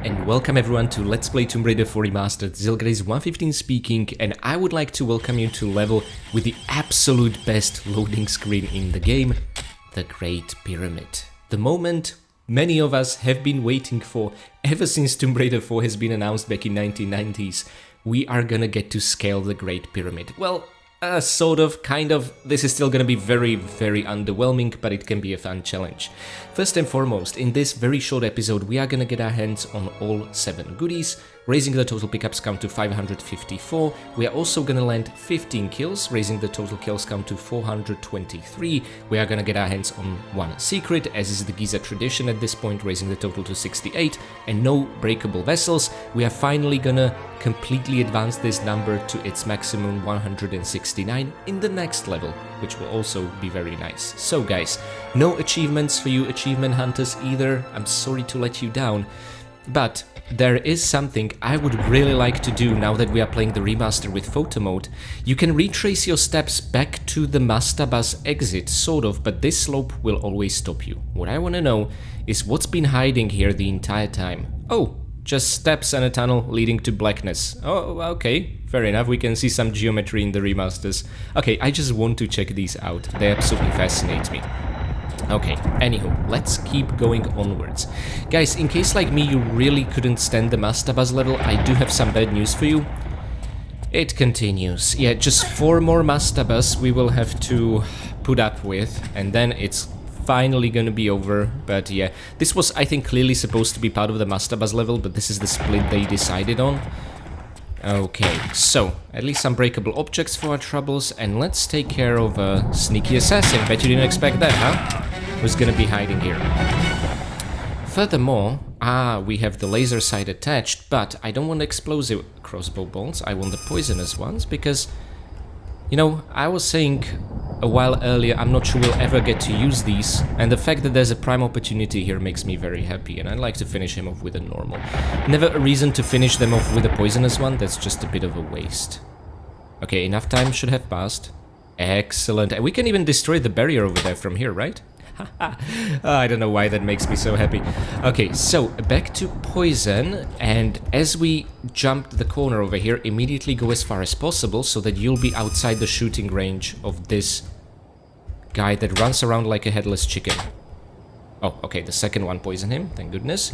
and welcome everyone to Let's Play Tomb Raider 4 Remastered. Zilgrace115 speaking, and I would like to welcome you to level with the absolute best loading screen in the game, the Great Pyramid. The moment many of us have been waiting for ever since Tomb Raider 4 has been announced back in 1990s. We are gonna get to scale the Great Pyramid. Well, sort of, kind of. This is still gonna be very underwhelming, but it can be a fun challenge. First and foremost, in this very short episode, we are gonna get our hands on all 7 goodies, raising the total pickups count to 554. We are also gonna land 15 kills, raising the total kills count to 423. We are gonna get our hands on 1 secret, as is the Giza tradition at this point, raising the total to 68, and no breakable vessels. We are finally gonna completely advance this number to its maximum 169 in the next level, which will also be very nice. So guys, no achievements for you achievement hunters either, I'm sorry to let you down, but there is something I would really like to do now that we are playing the remaster with photo mode. You can retrace your steps back to the Mastabas exit, sort of, but this slope will always stop you. What I want to know is what's been hiding here the entire time. Oh, just steps and a tunnel leading to blackness. Oh, okay, fair enough, we can see some geometry in the remasters. Okay, I just want to check these out, they absolutely fascinate me. Okay, anywho, let's keep going onwards. Guys, in case like me you really couldn't stand the Mastabas level, I do have some bad news for you. It continues. Yeah, just 4 more Mastabas we will have to put up with, and then it's finally gonna be over. But yeah, this was, I think, clearly supposed to be part of the Mastabas level, but this is the split they decided on. Okay, so, at least some breakable objects for our troubles, and let's take care of a sneaky assassin. Bet you didn't expect that, huh? Who's gonna be hiding here? Furthermore, we have the laser sight attached, but I don't want explosive crossbow bolts, I want the poisonous ones, because, you know, I was saying a while earlier, I'm not sure we'll ever get to use these, and the fact that there's a prime opportunity here makes me very happy, and I'd like to finish him off with a normal. Never a reason to finish them off with a poisonous one, that's just a bit of a waste. Okay, enough time should have passed. Excellent, and we can even destroy the barrier over there from here, right? I don't know why that makes me so happy. Okay, so back to poison, and as we jump the corner over here, immediately go as far as possible so that you'll be outside the shooting range of this guy that runs around like a headless chicken. Oh, okay, the second one poisoned him, thank goodness.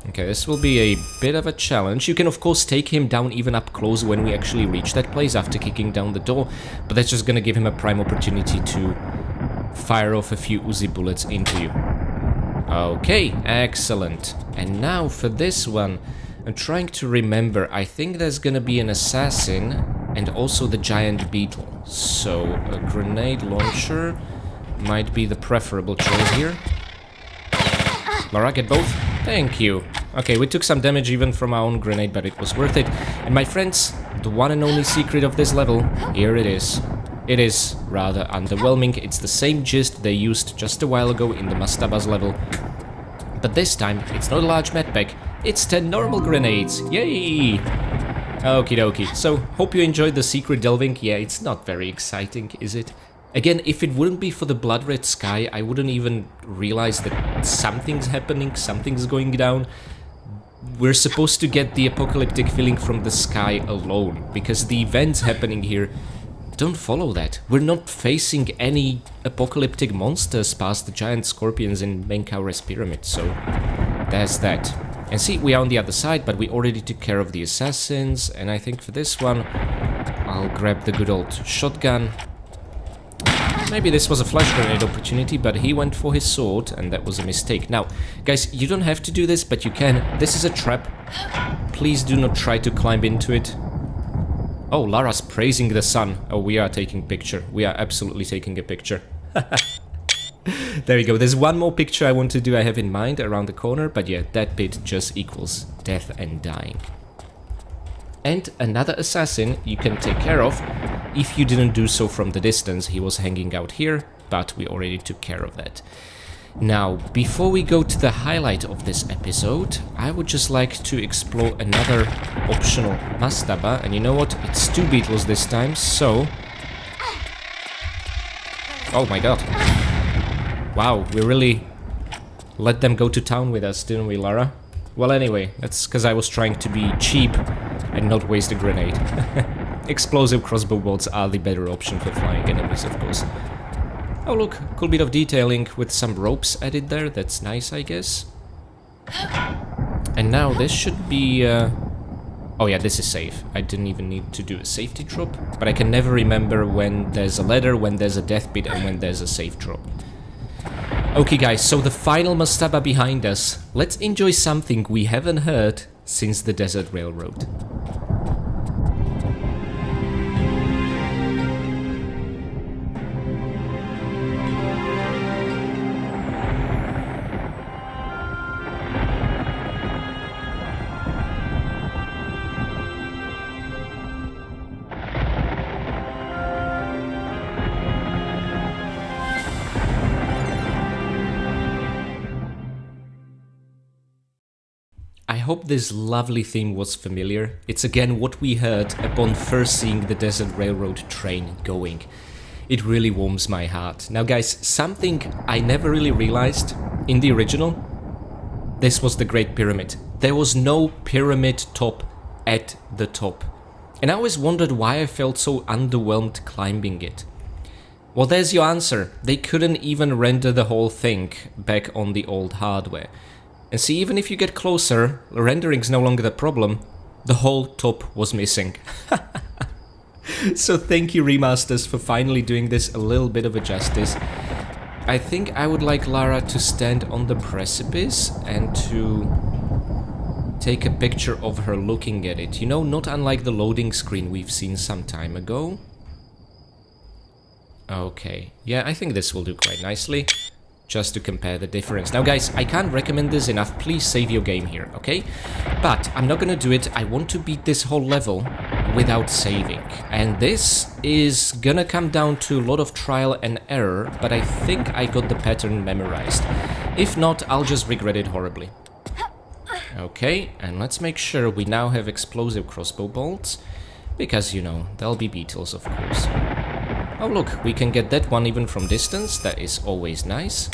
Okay, this will be a bit of a challenge. You can of course take him down even up close when we actually reach that place after kicking down the door, but that's just gonna give him a prime opportunity to fire off a few Uzi bullets into you. Okay, excellent. And now for this one, I'm trying to remember, I think there's gonna be an assassin and also the giant beetle. So a grenade launcher might be the preferable choice here. Lara, get both? Thank you. Okay, we took some damage even from our own grenade, but it was worth it. And my friends, the one and only secret of this level, here it is. It is rather underwhelming. It's the same gist they used just a while ago in the Mastabas level. But this time, it's not a large medpack, it's 10 normal grenades. Yay! Okie dokie. So, hope you enjoyed the secret delving. Yeah, it's not very exciting, is it? Again, if it wouldn't be for the blood red sky, I wouldn't even realize that something's happening, something's going down. We're supposed to get the apocalyptic feeling from the sky alone, because the events happening here don't follow that. We're not facing any apocalyptic monsters past the giant scorpions in Menkaura's pyramid, so there's that. And see, we are on the other side, but we already took care of the assassins, and I think for this one, I'll grab the good old shotgun. Maybe this was a flash grenade opportunity, but he went for his sword, and that was a mistake. Now, guys, you don't have to do this, but you can. This is a trap. Please do not try to climb into it. Oh, Lara's praising the sun. Oh, we are taking picture. We are absolutely taking a picture. There we go. There's one more picture I want to do I have in mind around the corner, but yeah, that bit just equals death and dying. And another assassin you can take care of if you didn't do so from the distance. He was hanging out here, but we already took care of that. Now, before we go to the highlight of this episode, I would just like to explore another optional Mastaba, and you know what? It's 2 beetles this time, so... Oh my god. Wow, we really let them go to town with us, didn't we, Lara? Well, anyway, that's because I was trying to be cheap and not waste a grenade. Explosive crossbow bolts are the better option for flying enemies, of course. Oh look, cool bit of detailing with some ropes added there, that's nice, I guess. And now this should be... Oh yeah, this is safe. I didn't even need to do a safety drop, but I can never remember when there's a ladder, when there's a death pit, and when there's a safe drop. Okay guys, so the final mastaba behind us. Let's enjoy something we haven't heard since the Desert Railroad. I hope this lovely theme was familiar. It's again what we heard upon first seeing the Desert Railroad train going. It really warms my heart. Now guys, something I never really realized in the original, this was the Great Pyramid. There was no pyramid top at the top. And I always wondered why I felt so underwhelmed climbing it. Well, there's your answer. They couldn't even render the whole thing back on the old hardware. And see, even if you get closer, the rendering's no longer the problem. The whole top was missing. So thank you, Remasters, for finally doing this a little bit of a justice. I think I would like Lara to stand on the precipice and to take a picture of her looking at it. You know, not unlike the loading screen we've seen some time ago. Okay, yeah, I think this will do quite nicely. Just to compare the difference. Now guys, I can't recommend this enough, please save your game here, okay? But I'm not gonna do it, I want to beat this whole level without saving. And this is gonna come down to a lot of trial and error, but I think I got the pattern memorized. If not, I'll just regret it horribly. Okay, and let's make sure we now have explosive crossbow bolts, because, you know, there'll be beetles, of course. Oh look, we can get that one even from distance, that is always nice.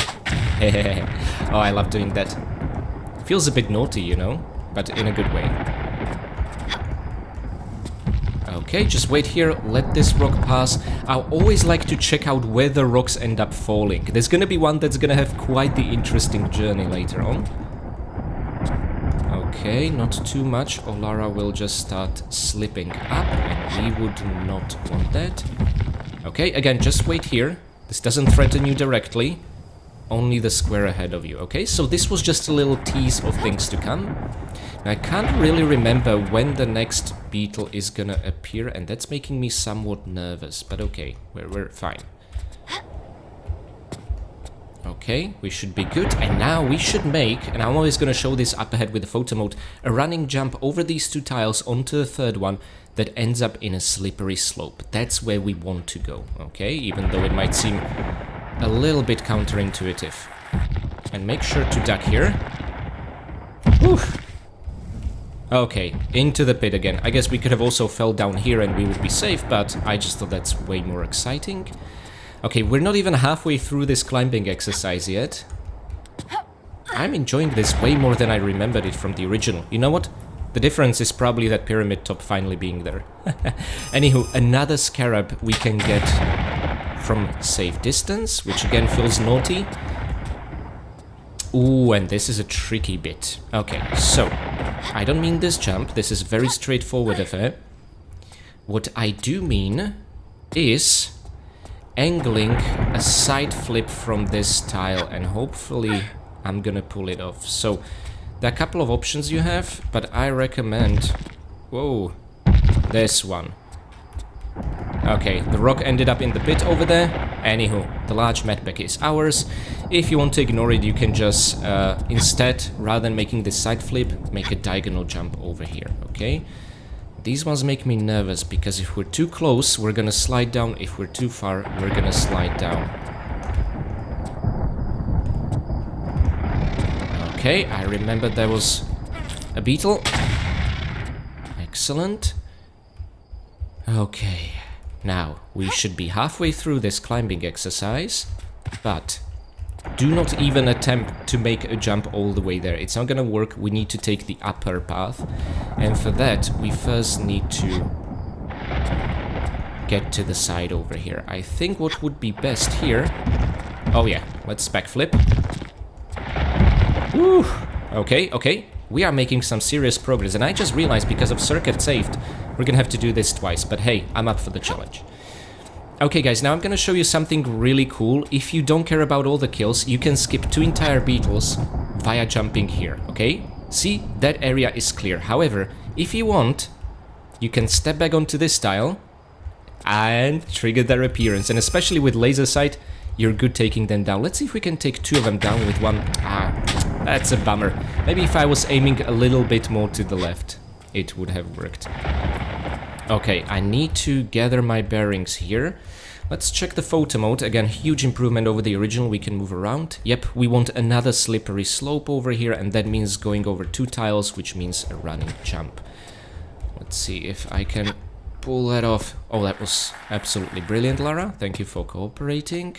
Oh, I love doing that. Feels a bit naughty, you know, but in a good way. Okay, just wait here, let this rock pass. I always like to check out where the rocks end up falling. There's gonna be one that's gonna have quite the interesting journey later on. Okay, not too much, or Lara will just start slipping up, and we would not want that. Okay, again, just wait here. This doesn't threaten you directly. Only the square ahead of you, okay? So this was just a little tease of things to come. Now, I can't really remember when the next beetle is gonna appear, and that's making me somewhat nervous, but okay, we're fine. Okay, we should be good, and now we should make, and I'm always gonna show this up ahead with the photo mode, a running jump over these two tiles onto the third one that ends up in a slippery slope. That's where we want to go, okay? Even though it might seem a little bit counterintuitive. And make sure to duck here. Whew. Okay, into the pit again. I guess we could have also fell down here and we would be safe, but I just thought that's way more exciting. Okay, we're not even halfway through this climbing exercise yet. I'm enjoying this way more than I remembered it from the original. You know what? The difference is probably that pyramid top finally being there. Anywho, another scarab we can get from safe distance, which again feels naughty. Ooh, and this is a tricky bit. Okay, so, I don't mean this jump, this is very straightforward affair. What I do mean is angling a side flip from this tile, and hopefully I'm gonna pull it off. So, there are a couple of options you have, but I recommend... Whoa, this one. Okay, the rock ended up in the pit over there. Anywho, the large medpack is ours. If you want to ignore it, you can just, instead, rather than making this side flip, make a diagonal jump over here, okay? These ones make me nervous, because if we're too close, we're gonna slide down. If we're too far, we're gonna slide down. Okay, I remember there was a beetle. Excellent. Okay, now we should be halfway through this climbing exercise, but do not even attempt to make a jump all the way there. It's not gonna work. We need to take the upper path. And for that, we first need to get to the side over here. I think what would be best here... Oh yeah, let's backflip. Woo! Okay, okay. We are making some serious progress. And I just realized because of Serket Saved, we're gonna have to do this twice. But hey, I'm up for the challenge. Okay guys, now I'm gonna show you something really cool. If you don't care about all the kills, you can skip 2 entire beetles via jumping here, okay? See, that area is clear. However, if you want, you can step back onto this tile and trigger their appearance. And especially with laser sight, you're good taking them down. Let's see if we can take 2 of them down with 1. Ah, that's a bummer. Maybe if I was aiming a little bit more to the left, it would have worked. Okay, I need to gather my bearings here. Let's check the photo mode. Again, huge improvement over the original. We can move around. Yep, we want another slippery slope over here, and that means going over 2 tiles, which means a running jump. Let's see if I can pull that off. Oh, that was absolutely brilliant, Lara. Thank you for cooperating.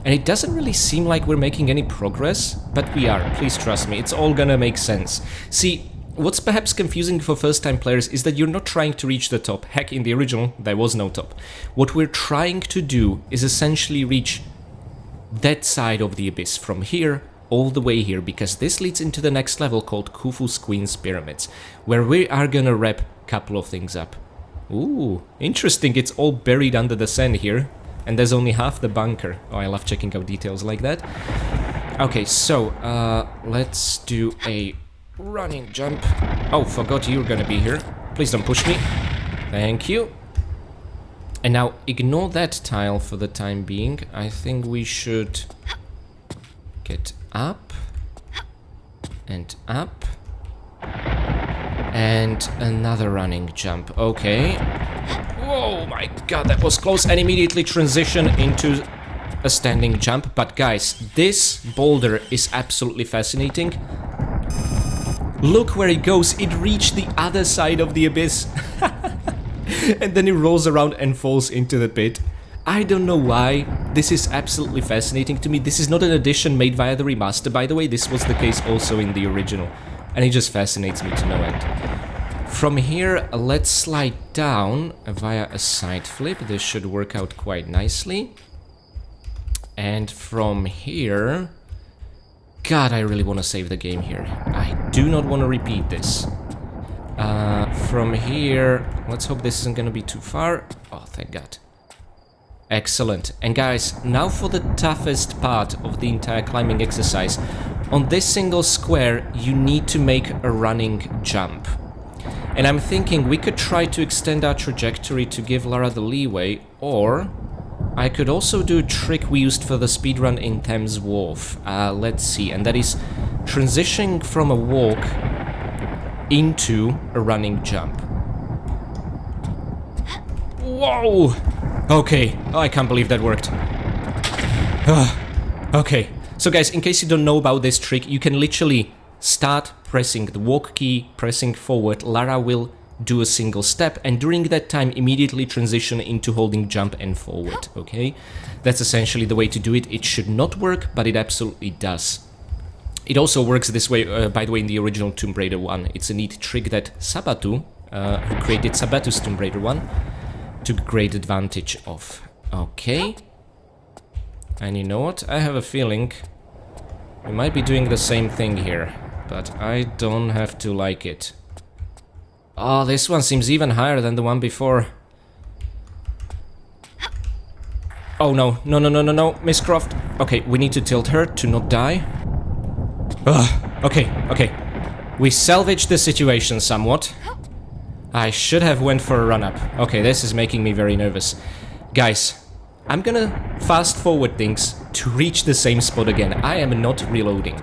And it doesn't really seem like we're making any progress, but we are. Please trust me, it's all gonna make sense. See, what's perhaps confusing for first-time players is that you're not trying to reach the top. Heck, in the original, there was no top. What we're trying to do is essentially reach that side of the abyss, from here all the way here, because this leads into the next level called Khufu's Queen's Pyramids, where we are gonna wrap a couple of things up. Ooh, interesting, it's all buried under the sand here, and there's only half the bunker. Oh, I love checking out details like that. Okay, so, let's do a running jump. Oh, forgot you were gonna be here. Please don't push me. Thank you. And now ignore that tile for the time being. I think we should get up and up and another running jump. Okay. Whoa, my god, that was close. And immediately transition into a standing jump. But guys, this boulder is absolutely fascinating. Look where it goes. It reached the other side of the abyss. And then it rolls around and falls into the pit. I don't know why. This is absolutely fascinating to me. This is not an addition made via the remaster, by the way. This was the case also in the original. And it just fascinates me to no end. From here, let's slide down via a side flip. This should work out quite nicely. And from here... God, I really want to save the game here. I do not want to repeat this. From here, let's hope this isn't going to be too far. Oh, thank God. Excellent. And guys, now for the toughest part of the entire climbing exercise. On this single square, you need to make a running jump. And I'm thinking we could try to extend our trajectory to give Lara the leeway, or... I could also do a trick we used for the speedrun in Thames Wharf. Let's see, and that is transitioning from a walk into a running jump. Whoa! Okay, oh, I can't believe that worked. Okay, so guys, in case you don't know about this trick, you can literally start pressing the walk key, pressing forward, Lara will do a single step, and during that time immediately transition into holding jump and forward, okay? That's essentially the way to do it. It should not work, but it absolutely does. It also works this way, by the way, in the original Tomb Raider 1. It's a neat trick that Sabatu, who created Sabatu's Tomb Raider 1, took great advantage of. Okay. And you know what? I have a feeling we might be doing the same thing here, but I don't have to like it. Oh, this one seems even higher than the one before. Oh no, no, no, no, no, no, Miss Croft. Okay, we need to tilt her to not die. Ugh, okay, okay. We salvaged the situation somewhat. I should have went for a run-up. Okay, this is making me very nervous. Guys, I'm gonna fast forward things to reach the same spot again. I am not reloading.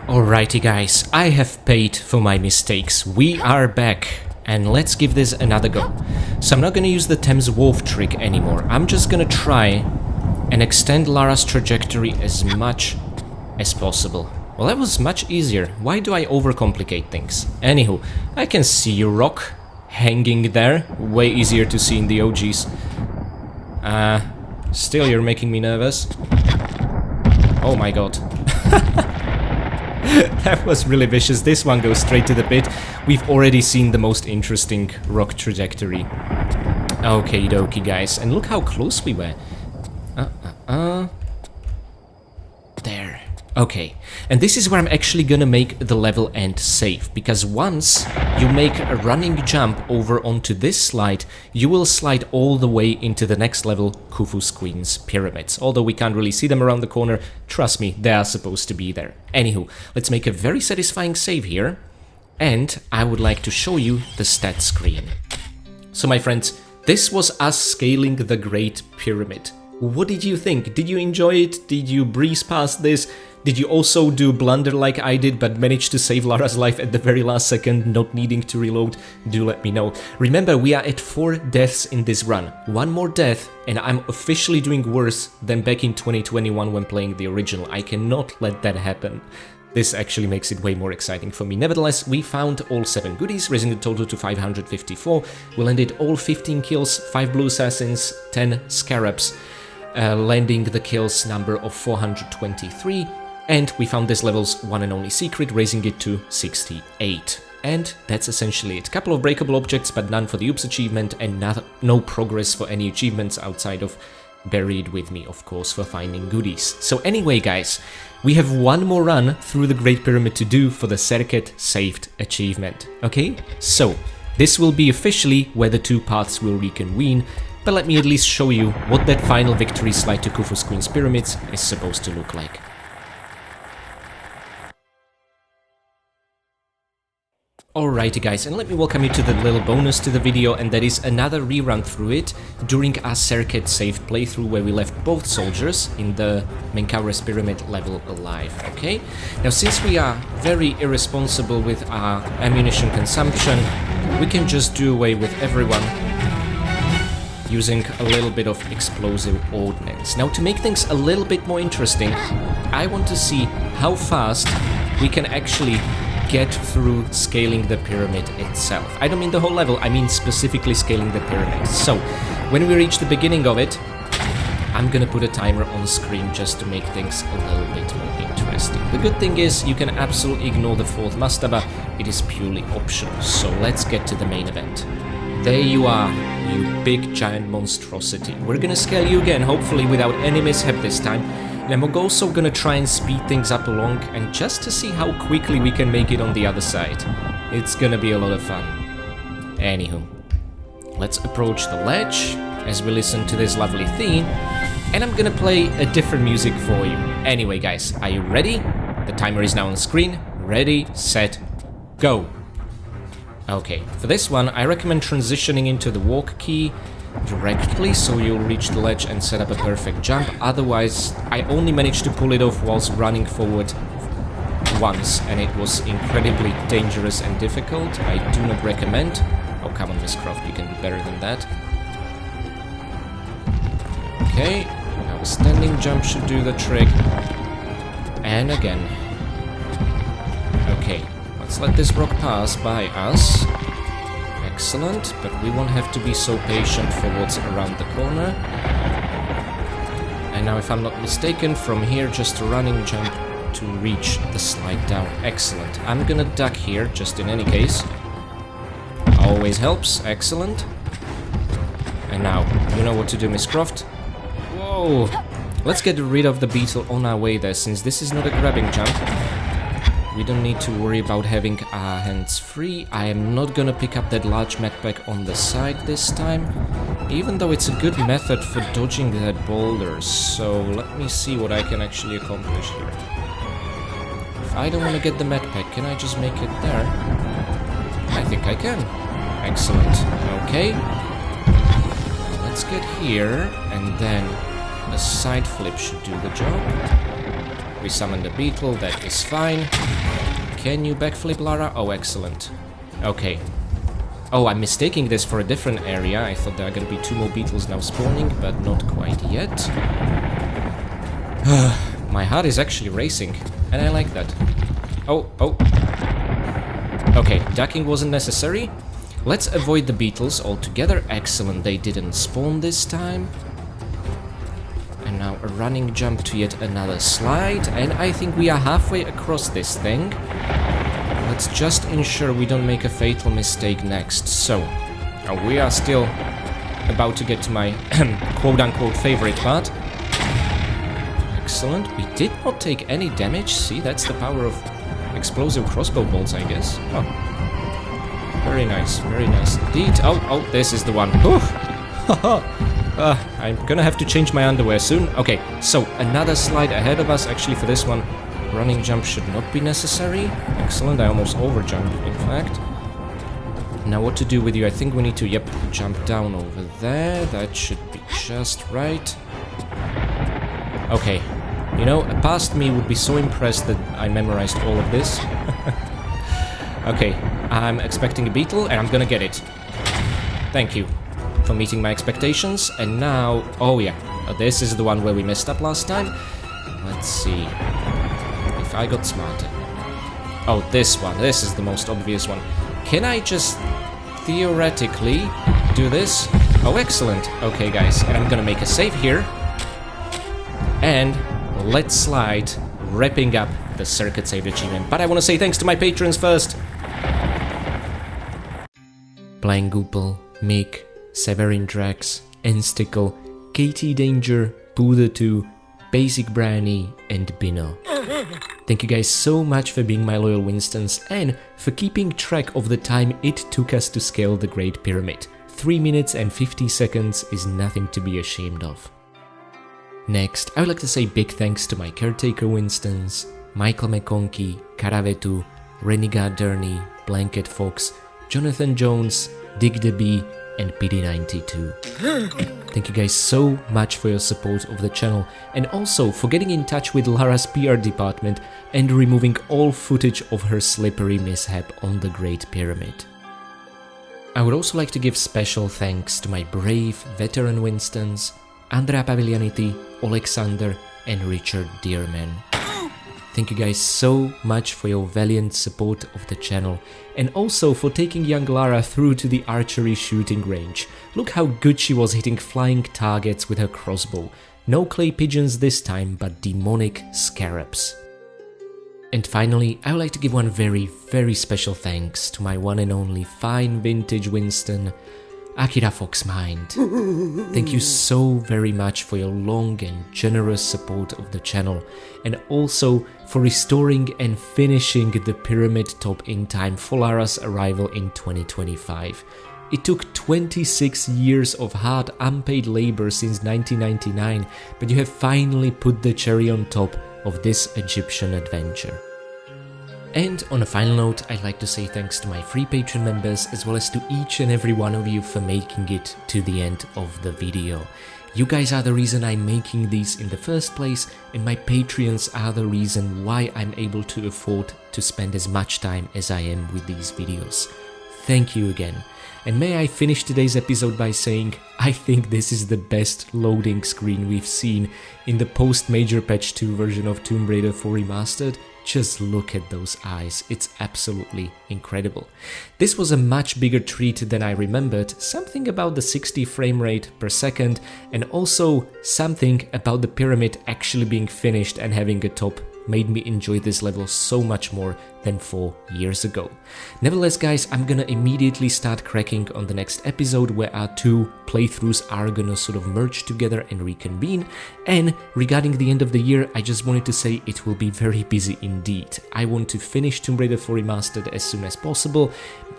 Alrighty guys, I have paid for my mistakes. We are back, and let's give this another go. So I'm not gonna use the Thames Wharf trick anymore. I'm just gonna try and extend Lara's trajectory as much as possible. Well, that was much easier. Why do I overcomplicate things? Anywho, I can see your rock hanging there. Way easier to see in the OGs. Still, you're making me nervous. Oh my god. That was really vicious. This one goes straight to the pit. We've already seen the most interesting rock trajectory. Okie dokie, guys. And look how close we were. There. Okay. And this is where I'm actually gonna make the level end safe. Because once you make a running jump over onto this slide, you will slide all the way into the next level, Khufu's Queen's Pyramids. Although we can't really see them around the corner, trust me, they are supposed to be there. Anywho, let's make a very satisfying save here. And I would like to show you the stat screen. So my friends, this was us scaling the Great Pyramid. What did you think? Did you enjoy it? Did you breeze past this? Did you also do blunder like I did but manage to save Lara's life at the very last second, not needing to reload? Do let me know. Remember, we are at 4 deaths in this run. 1 more death and I'm officially doing worse than back in 2021 when playing the original. I cannot let that happen. This actually makes it way more exciting for me. Nevertheless, we found all 7 goodies, raising the total to 554. We landed all 15 kills, 5 blue assassins, 10 scarabs, landing the kills number of 423. And we found this level's one and only secret, raising it to 68. And that's essentially it. Couple of breakable objects, but none for the Oops achievement, and no progress for any achievements outside of Buried With Me, of course, for finding goodies. So anyway, guys, we have 1 more run through the Great Pyramid to do for the Serket Saved achievement. Okay? So, this will be officially where the 2 paths will reconvene, but let me at least show you what that final victory slide to Khufu's Queen's Pyramids is supposed to look like. Alrighty guys, and let me welcome you to the little bonus to the video, and that is another rerun through it during our Serket Saved playthrough where we left both soldiers in the Menkaures Pyramid level alive, okay? Now since we are very irresponsible with our ammunition consumption, we can just do away with everyone using a little bit of explosive ordnance. Now to make things a little bit more interesting, I want to see how fast we can actually get through scaling the pyramid itself. I don't mean the whole level, I mean specifically scaling the pyramid. So, when we reach the beginning of it, I'm gonna put a timer on screen just to make things a little bit more interesting. The good thing is, you can absolutely ignore the 4th Mastaba, it is purely optional. So let's get to the main event. There you are, you big giant monstrosity. We're gonna scale you again, hopefully without any mishap this time. And I'm also gonna try and speed things up along, and just to see how quickly we can make it on the other side. It's gonna be a lot of fun. Anywho, let's approach the ledge as we listen to this lovely theme, and I'm gonna play a different music for you. Anyway guys, are you ready? The timer is now on screen. Ready, set, go! Okay, for this one I recommend transitioning into the walk key directly, so you'll reach the ledge and set up a perfect jump. Otherwise, I only managed to pull it off whilst running forward once, and it was incredibly dangerous and difficult. I do not recommend. Oh, come on, Miss Croft, you can do better than that. Okay, now a standing jump should do the trick. And again. Okay, let's let this rock pass by us. Excellent, but we won't have to be so patient for what's around the corner. And now, if I'm not mistaken, from here just a running jump to reach the slide down. Excellent. I'm gonna duck here, just in any case. Always helps. Excellent. And now, you know what to do, Miss Croft. Whoa! Let's get rid of the beetle on our way there, since this is not a grabbing jump. We don't need to worry about having our hands free. I am not gonna pick up that large medpack on the side this time, even though it's a good method for dodging that boulder. So let me see what I can actually accomplish here. If I don't want to get the medpack, can I just make it there? I think I can. Excellent. Okay. Let's get here, and then a side flip should do the job. We summon the beetle, that is fine. Can you backflip, Lara? Oh, excellent. Okay. Oh, I'm mistaking this for a different area. I thought there are gonna be 2 more beetles now spawning, but not quite yet. My heart is actually racing, and I like that. Oh. Okay, ducking wasn't necessary. Let's avoid the beetles altogether. Excellent, they didn't spawn this time. And now a running jump to yet another slide, and I think we are halfway across this thing. Let's just ensure we don't make a fatal mistake next. So, we are still about to get to my quote-unquote favorite part. Excellent. We did not take any damage. See, that's the power of explosive crossbow bolts, I guess. Oh. Very nice indeed. Oh, this is the one. I'm gonna have to change my underwear soon. Okay, so another slide ahead of us. Actually, for this one, running jump should not be necessary. Excellent, I almost overjumped, in fact. Now what to do with you? I think we need to, jump down over there. That should be just right. Okay, you know, a past me would be so impressed that I memorized all of this. Okay, I'm expecting a beetle, and I'm gonna get it. Thank you for meeting my expectations. And now, oh yeah, this is the one where we messed up last time. Let's see if I got smarter. Oh, this one. This is the most obvious one. Can I just theoretically do this? Oh, excellent. Okay, guys, and I'm gonna make a save here. And let's slide, wrapping up the Serket Saved achievement. But I want to say thanks to my patrons first. Blind Goopel, Mick, Severin Drax, Enstickle, Katie Danger, Buddha2, Basic Brownie, and Bino. Thank you guys so much for being my loyal Winstons and for keeping track of the time it took us to scale the Great Pyramid. 3 minutes and 50 seconds is nothing to be ashamed of. Next, I would like to say big thanks to my caretaker Winstons, Michael McConkie, Karavetu, Renegade Durney, Blanket Fox, Jonathan Jones, Dig the Bee, and PD92. Thank you guys so much for your support of the channel and also for getting in touch with Lara's PR department and removing all footage of her slippery mishap on the Great Pyramid. I would also like to give special thanks to my brave veteran Winstons, Andrea Paviglianiti, Alexander, and Richard Dearman. Thank you guys so much for your valiant support of the channel and also for taking young Lara through to the archery shooting range. Look how good she was hitting flying targets with her crossbow. No clay pigeons this time, but demonic scarabs. And finally, I would like to give one very special thanks to my one and only fine vintage Winston, Akira Foxmind. Thank you so very much for your long and generous support of the channel and also for restoring and finishing the pyramid top in time for Lara's arrival in 2025. It took 26 years of hard unpaid labor since 1999, but you have finally put the cherry on top of this Egyptian adventure. And on a final note, I'd like to say thanks to my free Patreon members as well as to each and every one of you for making it to the end of the video. You guys are the reason I'm making these in the first place, and my Patreons are the reason why I'm able to afford to spend as much time as I am with these videos. Thank you again. And may I finish today's episode by saying I think this is the best loading screen we've seen in the post-Major Patch 2 version of Tomb Raider 4 Remastered. Just look at those eyes, it's absolutely incredible. This was a much bigger treat than I remembered, something about the 60 frame rate per second and also something about the pyramid actually being finished and having a top made me enjoy this level so much more than 4 years ago. Nevertheless guys, I'm gonna immediately start cracking on the next episode where our two playthroughs are gonna sort of merge together and reconvene. And regarding the end of the year, I just wanted to say it will be very busy indeed. I want to finish Tomb Raider 4 Remastered as soon as possible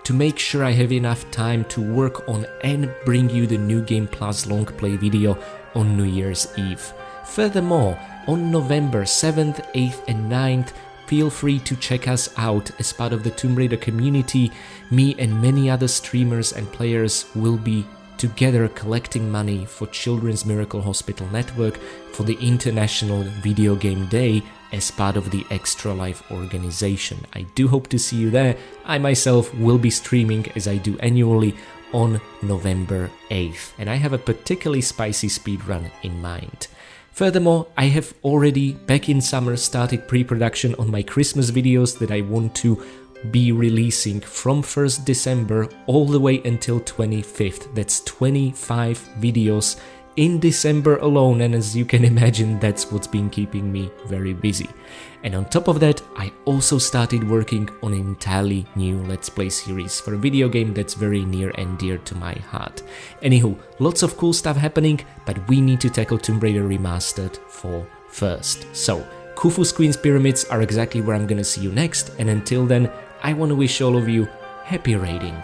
to make sure I have enough time to work on and bring you the New Game Plus long play video on New Year's Eve. Furthermore, on November 7th, 8th and 9th, feel free to check us out as part of the Tomb Raider community. Me and many other streamers and players will be together collecting money for Children's Miracle Hospital Network for the International Video Game Day as part of the Extra Life organization. I do hope to see you there. I myself will be streaming as I do annually on November 8th, and I have a particularly spicy speedrun in mind. Furthermore, I have already, back in summer, started pre-production on my Christmas videos that I want to be releasing from 1st December all the way until 25th. That's 25 videos in December alone, and as you can imagine, that's what's been keeping me very busy. And on top of that, I also started working on an entirely new Let's Play series for a video game that's very near and dear to my heart. Anywho, lots of cool stuff happening, but we need to tackle Tomb Raider Remastered for first. So, Khufu's Queen's Pyramids are exactly where I'm gonna see you next, and until then, I want to wish all of you happy raiding.